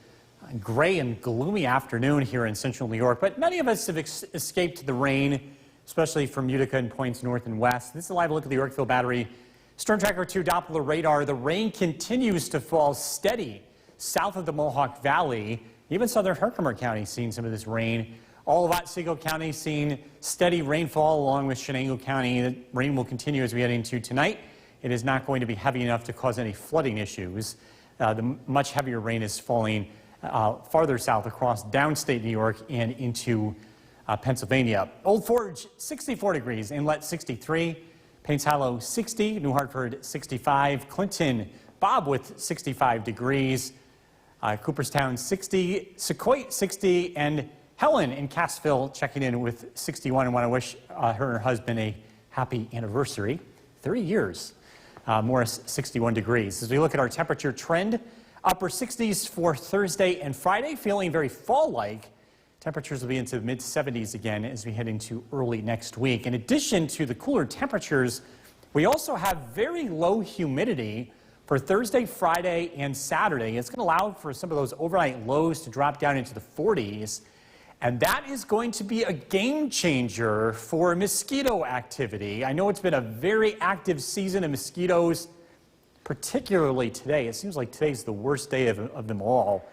Speaker 7: gray and gloomy afternoon here in central New York, but many of us have escaped the rain, especially from Utica and points north and west. This is a live look at the Yorkville Battery Storm Tracker 2 Doppler radar. The rain continues to fall steady south of the Mohawk Valley. Even southern Herkimer County seeing some of this rain. All of Otsego County seeing steady rainfall along with Shenango County. The rain will continue as we head into tonight. It is not going to be heavy enough to cause any flooding issues. The much heavier rain is falling farther south across downstate New York and into Pennsylvania. Old Forge 64 degrees, Inlet 63, Paynes Hollow 60, New Hartford 65, Clinton, Bob with 65 degrees, Cooperstown 60, Sequoia 60, and Helen in Cassville checking in with 61. I want to wish her and her husband a happy anniversary. 30 years. Morris 61 degrees. As we look at our temperature trend, upper 60s for Thursday and Friday, feeling very fall-like. Temperatures will be into the mid-70s again as we head into early next week. In addition to the cooler temperatures, we also have very low humidity for Thursday, Friday, and Saturday. It's going to allow for some of those overnight lows to drop down into the 40s. And that is going to be a game changer for mosquito activity. I know it's been a very active season of mosquitoes, particularly today. It seems like today's the worst day of them all.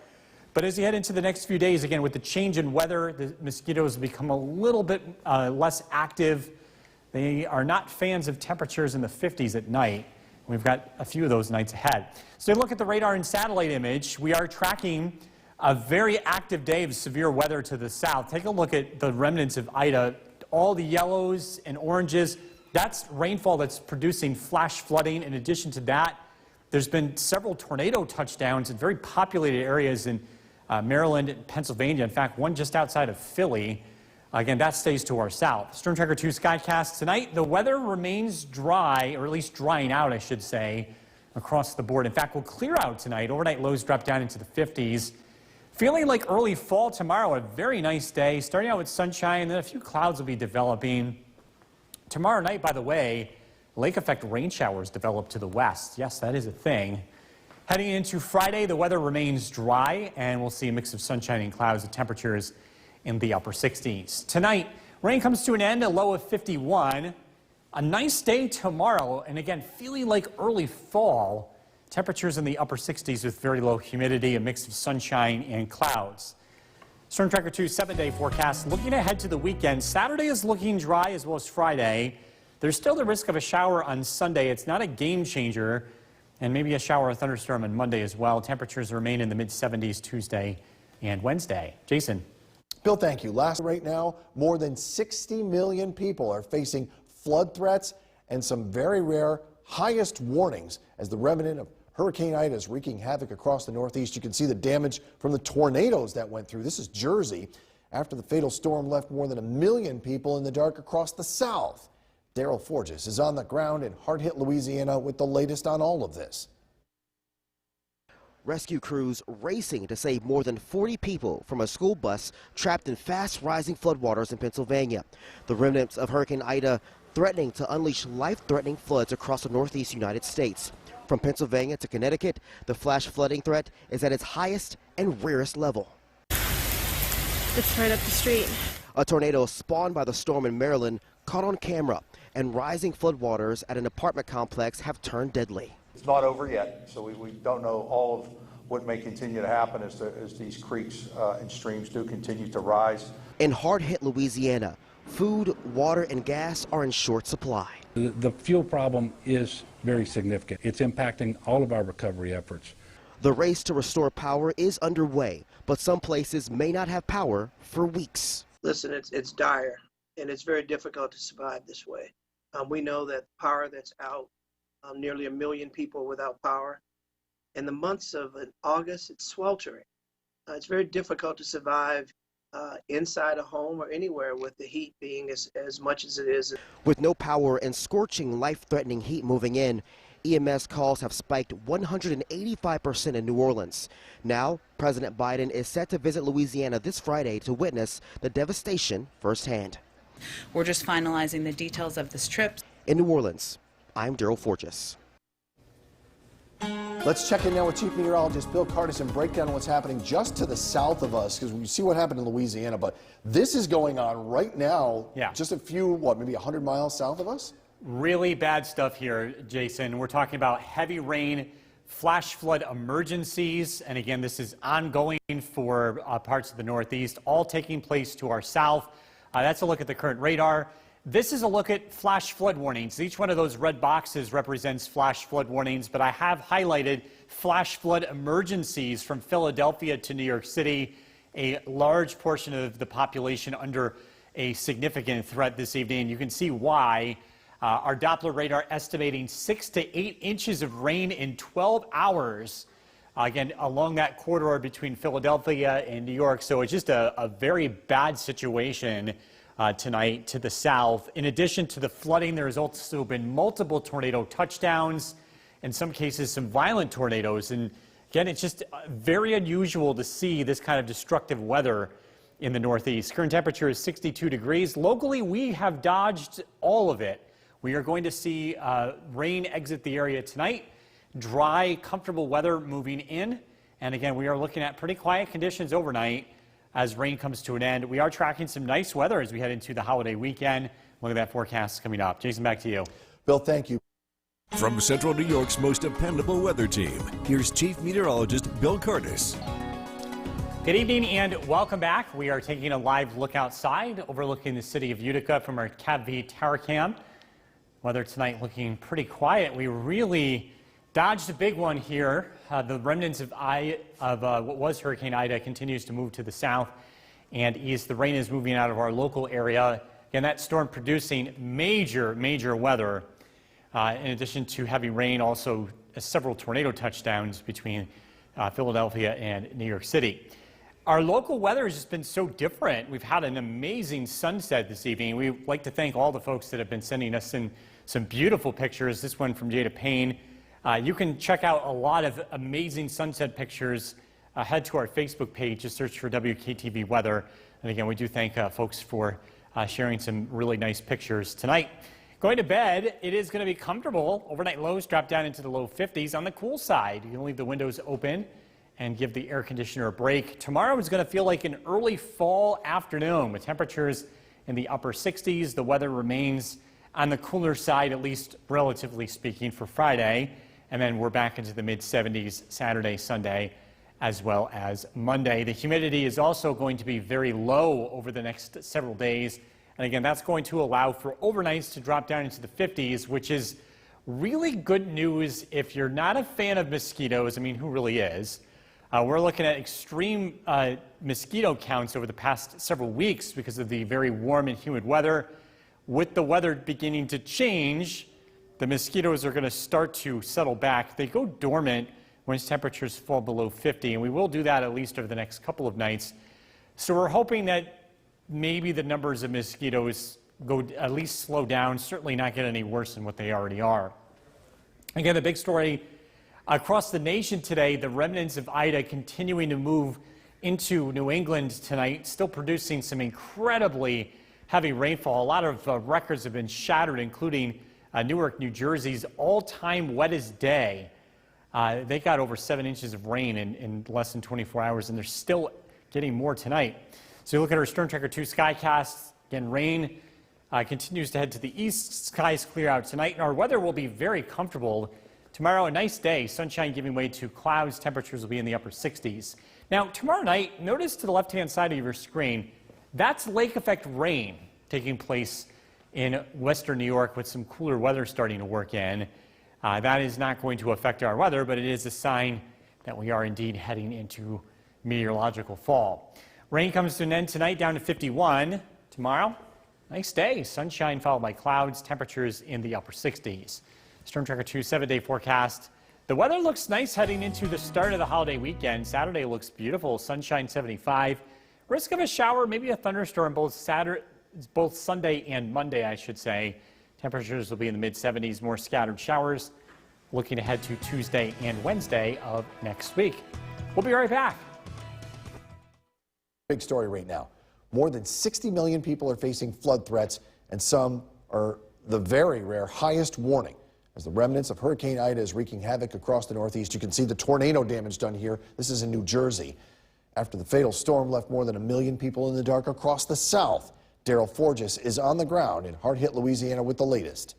Speaker 7: But as you head into the next few days, again, with the change in weather, the mosquitoes become a little bit less active. They are not fans of temperatures in the 50s at night. We've got a few of those nights ahead. So look at the radar and satellite image. We are tracking a very active day of severe weather to the south. Take a look at the remnants of Ida. All the yellows and oranges, that's rainfall that's producing flash flooding. In addition to that, there's been several tornado touchdowns in very populated areas in Maryland and Pennsylvania. In fact, one just outside of Philly. Again, that stays to our south. Storm Tracker 2 Skycast tonight. The weather remains dry, or at least drying out, I should say, across the board. In fact, we'll clear out tonight. Overnight lows drop down into the 50s. Feeling like early fall tomorrow, a very nice day. Starting out with sunshine, then a few clouds will be developing. Tomorrow night, by the way, lake effect rain showers develop to the west. Yes, that is a thing. Heading into Friday, the weather remains dry, and we'll see a mix of sunshine and clouds with temperatures in the upper 60s. Tonight, rain comes to an end, a low of 51. A nice day tomorrow, and again, feeling like early fall. Temperatures in the upper 60s with very low humidity, a mix of sunshine and clouds. Storm Tracker 2 7-day forecast. Looking ahead to the weekend, Saturday is looking dry as well as Friday. There's still the risk of a shower on Sunday. It's not a game changer, and maybe a shower or thunderstorm on Monday as well. Temperatures remain in the mid-70s Tuesday and Wednesday. Jason.
Speaker 6: Bill, thank you. Right now, more than 60 million people are facing flood threats and some very rare highest warnings as the remnant of Hurricane Ida is wreaking havoc across the Northeast. You can see the damage from the tornadoes that went through. This is Jersey after the fatal storm left more than 1 million people in the dark across the South. Daryl Forges is on the ground in hard-hit Louisiana with the latest on all of this.
Speaker 14: Rescue crews racing to save more than 40 people from a school bus trapped in fast-rising floodwaters in Pennsylvania. The remnants of Hurricane Ida threatening to unleash life-threatening floods across the Northeast United States. From Pennsylvania to Connecticut, the flash flooding threat is at its highest and rarest level.
Speaker 15: It's right up the street.
Speaker 14: A tornado spawned by the storm in Maryland caught on camera, and rising floodwaters at an apartment complex have turned deadly.
Speaker 16: It's not over yet, so we don't know all of what may continue to happen as these creeks and streams do continue to rise.
Speaker 14: In hard-hit Louisiana, food, water, and gas are in short supply.
Speaker 17: The fuel problem is very significant. It's impacting all of our recovery efforts.
Speaker 14: The race to restore power is underway, but some places may not have power for weeks.
Speaker 18: Listen, it's dire, and it's very difficult to survive this way. We know that power that's out, nearly 1 million people without power. In the months of August, it's sweltering. It's very difficult to survive inside a home or anywhere with the heat being as much as it is.
Speaker 14: With no power and scorching, life-threatening heat moving in, EMS calls have spiked 185% in New Orleans. Now, President Biden is set to visit Louisiana this Friday to witness the devastation firsthand.
Speaker 19: We're just finalizing the details of this trip.
Speaker 14: In New Orleans, I'm Daryl Forges.
Speaker 6: Let's check in now with Chief Meteorologist Bill Curtis and break down what's happening just to the south of us, because we see what happened in Louisiana, but this is going on right now, just a few, maybe 100 miles south of us?
Speaker 7: Really bad stuff here, Jason. We're talking about heavy rain, flash flood emergencies, and again, this is ongoing for parts of the Northeast, all taking place to our south. That's a look at the current radar. This is a look at flash flood warnings. Each one of those red boxes represents flash flood warnings, but I have highlighted flash flood emergencies from Philadelphia to New York City, a large portion of the population under a significant threat this evening. You can see why. Our Doppler radar estimating 6 to 8 inches of rain in 12 hours, again, along that corridor between Philadelphia and New York. So it's just a very bad situation tonight to the south. In addition to the flooding, there has also been multiple tornado touchdowns, in some cases some violent tornadoes. And again, it's just very unusual to see this kind of destructive weather in the Northeast. Current temperature is 62 degrees. Locally, we have dodged all of it. We are going to see rain exit the area tonight, dry, comfortable weather moving in. And again, we are looking at pretty quiet conditions overnight as rain comes to an end. We are tracking some nice weather as we head into the holiday weekend. Look at that forecast coming up. Jason, back to you.
Speaker 6: Bill, thank you.
Speaker 1: From Central New York's most dependable weather team, here's Chief Meteorologist Bill Curtis.
Speaker 7: Good evening and welcome back. We are taking a live look outside overlooking the city of Utica from our CAV Tower Cam. Weather tonight looking pretty quiet. We really dodged a big one here. The remnants of what was Hurricane Ida continues to move to the south and east. The rain is moving out of our local area. Again, that storm producing major weather. In addition to heavy rain, also several tornado touchdowns between Philadelphia and New York City. Our local weather has just been so different. We've had an amazing sunset this evening. We'd like to thank all the folks that have been sending us in some beautiful pictures. This one from Jada Payne. You can check out a lot of amazing sunset pictures. Head to our Facebook page, just search for WKTV Weather. And again, we do thank folks for sharing some really nice pictures tonight. Going to bed, it is going to be comfortable. Overnight lows drop down into the low 50s. On the cool side, you can leave the windows open and give the air conditioner a break. Tomorrow is going to feel like an early fall afternoon with temperatures in the upper 60s. The weather remains on the cooler side, at least relatively speaking, for Friday. And then we're back into the mid-70s Saturday, Sunday, as well as Monday. The humidity is also going to be very low over the next several days. And again, that's going to allow for overnights to drop down into the 50s, which is really good news if you're not a fan of mosquitoes. I mean, who really is? We're looking at extreme mosquito counts over the past several weeks because of the very warm and humid weather. With the weather beginning to change, the mosquitoes are going to start to settle back. They go dormant once temperatures fall below 50, and we will do that at least over the next couple of nights. So we're hoping that maybe the numbers of mosquitoes go at least slow down, certainly not get any worse than what they already are. Again, the big story across the nation today, the remnants of Ida continuing to move into New England tonight, still producing some incredibly heavy rainfall. A lot of records have been shattered, including Newark, New Jersey's all-time wettest day. They got over 7 inches of rain in less than 24 hours, and they're still getting more tonight. So you look at our Storm Tracker 2 Skycast. Again, rain continues to head to the east. Skies clear out tonight, and our weather will be very comfortable. Tomorrow, a nice day, sunshine giving way to clouds. Temperatures will be in the upper 60s. Now, tomorrow night, notice to the left-hand side of your screen, that's lake effect rain taking place in western New York with some cooler weather starting to work in. That is not going to affect our weather, but it is a sign that we are indeed heading into meteorological fall. Rain comes to an end tonight, down to 51. Tomorrow, nice day, sunshine followed by clouds, temperatures in the upper 60s. Storm Tracker 2 7-day forecast. The weather looks nice heading into the start of the holiday weekend. Saturday looks beautiful, sunshine 75. Risk of a shower, maybe a thunderstorm both Sunday and Monday, I should say. Temperatures will be in the mid-70s, more scattered showers. Looking ahead to Tuesday and Wednesday of next week. We'll be right back.
Speaker 6: Big story right now. More than 60 million people are facing flood threats, and some are the very rare highest warning. As the remnants of Hurricane Ida is wreaking havoc across the Northeast, you can see the tornado damage done here. This is in New Jersey. After the fatal storm left more than 1 million people in the dark across the South, Daryl Forges is on the ground in hard-hit Louisiana with the latest.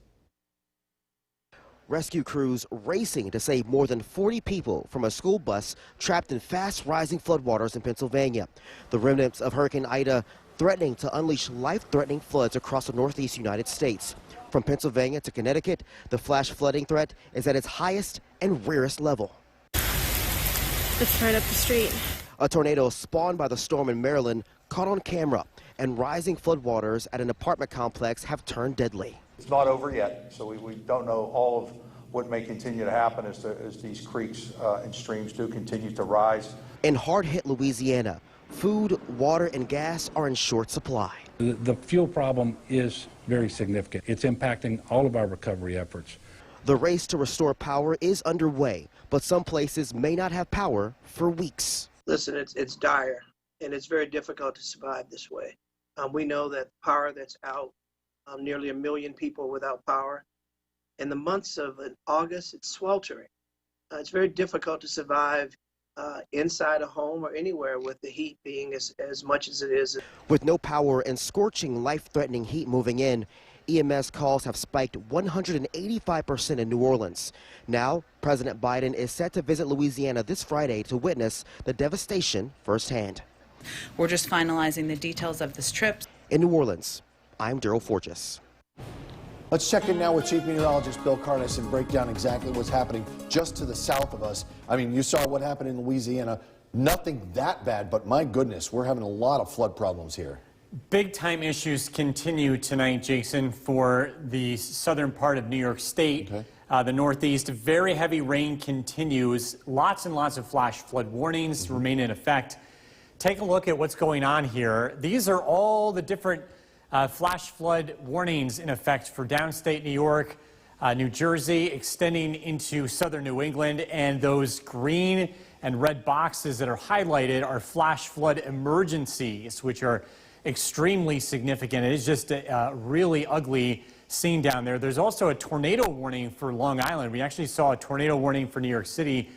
Speaker 14: Rescue crews racing to save more than 40 people from a school bus trapped in fast-rising floodwaters in Pennsylvania. The remnants of Hurricane Ida threatening to unleash life-threatening floods across the Northeast United States. From Pennsylvania to Connecticut, the flash flooding threat is at its highest and rarest level.
Speaker 15: It's right up the street.
Speaker 14: A tornado spawned by the storm in Maryland caught on camera, and rising floodwaters at an apartment complex have turned deadly.
Speaker 16: It's not over yet, so we don't know all of what may continue to happen as these creeks and streams do continue to rise.
Speaker 14: In hard-hit Louisiana, food, water, and gas are in short supply.
Speaker 17: The fuel problem is very significant. It's impacting all of our recovery efforts.
Speaker 14: The race to restore power is underway, but some places may not have power for weeks.
Speaker 18: Listen, it's dire, and it's very difficult to survive this way. We know that power that's out, nearly 1 million people without power. In the months of August, it's sweltering. It's very difficult to survive inside a home or anywhere with the heat being as much as it is.
Speaker 14: With no power and scorching, life-threatening heat moving in, EMS calls have spiked 185% in New Orleans. Now, President Biden is set to visit Louisiana this Friday to witness the devastation firsthand.
Speaker 19: We're just finalizing the details of this trip.
Speaker 14: In New Orleans, I'm Daryl Forges.
Speaker 6: Let's check in now with Chief Meteorologist Bill Karnes and break down exactly what's happening just to the south of us. I mean, you saw what happened in Louisiana. Nothing that bad, but my goodness, we're having a lot of flood problems here.
Speaker 7: Big time issues continue tonight, Jason, for the southern part of New York State.
Speaker 6: Okay.
Speaker 7: The Northeast. Very heavy rain continues. Lots and lots of flash flood warnings remain in effect. Take a look at what's going on here. These are all the different flash flood warnings in effect for downstate New York, New Jersey, extending into southern New England, and those green and red boxes that are highlighted are flash flood emergencies, which are extremely significant. It is just a really ugly scene down there. There's also a tornado warning for Long Island. We actually saw a tornado warning for New York City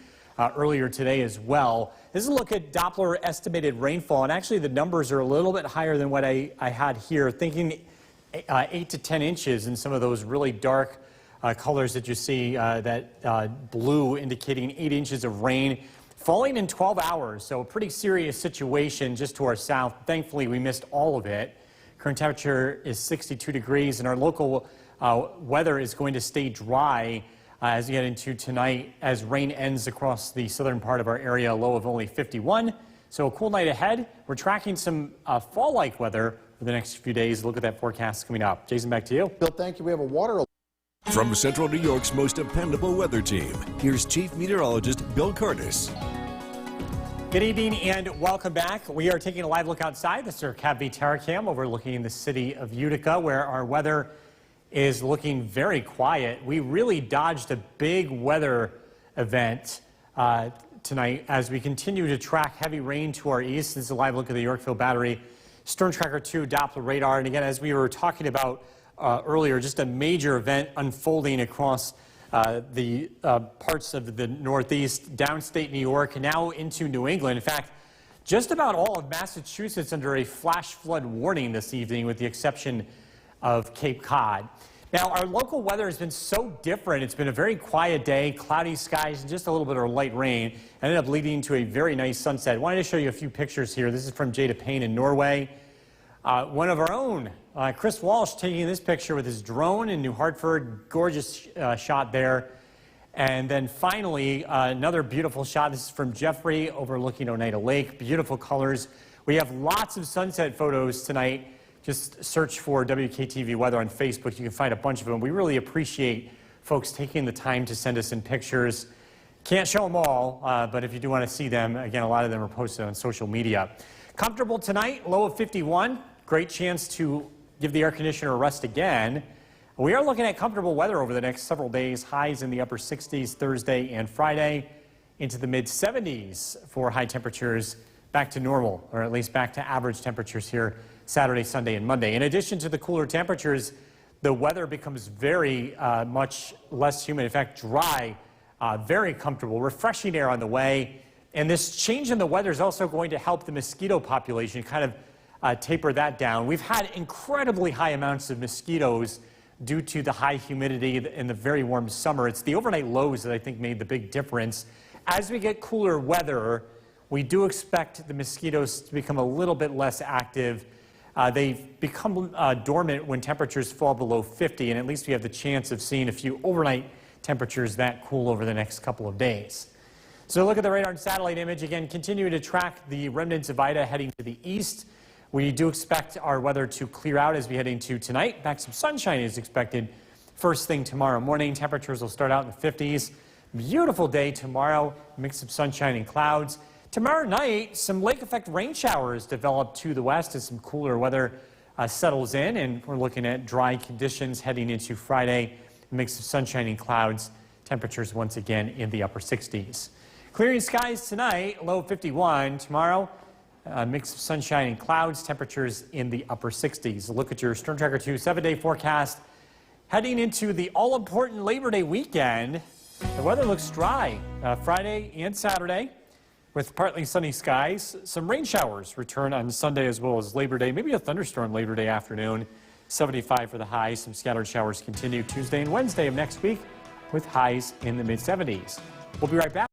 Speaker 7: earlier today as well. This is a look at Doppler estimated rainfall, and actually the numbers are a little bit higher than what I had here, thinking 8 to 10 inches in some of those really dark colors that you see, that blue indicating 8 inches of rain falling in 12 hours. So a pretty serious situation just to our south. Thankfully, we missed all of it. Current temperature is 62 degrees, and our local weather is going to stay dry as we get into tonight as rain ends across the southern part of our area, a low of only 51. So a cool night ahead. We're tracking some fall-like weather for the next few days. Look at that forecast coming up. Jason, back to you.
Speaker 6: Bill, thank you. We have a water.
Speaker 1: From Central New York's most dependable weather team, here's Chief Meteorologist Bill Karnes.
Speaker 7: Good evening and welcome back. We are taking a live look outside. This is our CAVV Tower Cam overlooking the city of Utica, where our weather is looking very quiet. We really dodged a big weather event tonight as we continue to track heavy rain to our east. This is a live look at the Yorkville Battery Stern Tracker 2 Doppler radar. And again, as we were talking about earlier, just a major event unfolding across the parts of the Northeast, downstate New York, and now into New England. In fact, just about all of Massachusetts under a flash flood warning this evening, with the exception of Cape Cod. Now, our local weather has been so different. It's been a very quiet day, cloudy skies, and just a little bit of light rain. Ended up leading to a very nice sunset. I wanted to show you a few pictures here. This is from Jada Payne in Norway. One of our own, Chris Walsh, taking this picture with his drone in New Hartford. Gorgeous shot there. And then finally, another beautiful shot. This is from Jeffrey overlooking Oneida Lake. Beautiful colors. We have lots of sunset photos tonight. Just search for WKTV Weather on Facebook. You can find a bunch of them. We really appreciate folks taking the time to send us in pictures. Can't show them all, but if you do want to see them, again, a lot of them are posted on social media. Comfortable tonight, low of 51. Great chance to give the air conditioner a rest again. We are looking at comfortable weather over the next several days. Highs in the upper 60s Thursday and Friday, into the mid-70s for high temperatures, back to normal, or at least back to average temperatures here Saturday, Sunday, and Monday. In addition to the cooler temperatures, the weather becomes very much less humid. In fact, dry, very comfortable, refreshing air on the way. And this change in the weather is also going to help the mosquito population kind of taper that down. We've had incredibly high amounts of mosquitoes due to the high humidity and the very warm summer. It's the overnight lows that I think made the big difference. As we get cooler weather, we do expect the mosquitoes to become a little bit less active. They become dormant when temperatures fall below 50, and at least we have the chance of seeing a few overnight temperatures that cool over the next couple of days. So look at the radar and satellite image. Again, continuing to track the remnants of Ida heading to the east. We do expect our weather to clear out as we head into tonight. In fact, some sunshine is expected first thing tomorrow morning. Temperatures will start out in the 50s. Beautiful day tomorrow, mix of sunshine and clouds. Tomorrow night, some lake effect rain showers develop to the west as some cooler weather settles in, and we're looking at dry conditions heading into Friday. A mix of sunshine and clouds. Temperatures once again in the upper 60s. Clearing skies tonight, low 51. Tomorrow, a mix of sunshine and clouds, temperatures in the upper 60s. Look at your Storm Tracker 2 7-day forecast. Heading into the all-important Labor Day weekend, the weather looks dry Friday and Saturday with partly sunny skies. Some rain showers return on Sunday as well as Labor Day, maybe a thunderstorm Labor Day afternoon. 75 for the highs. Some scattered showers continue Tuesday and Wednesday of next week with highs in the mid-70s. We'll be right back.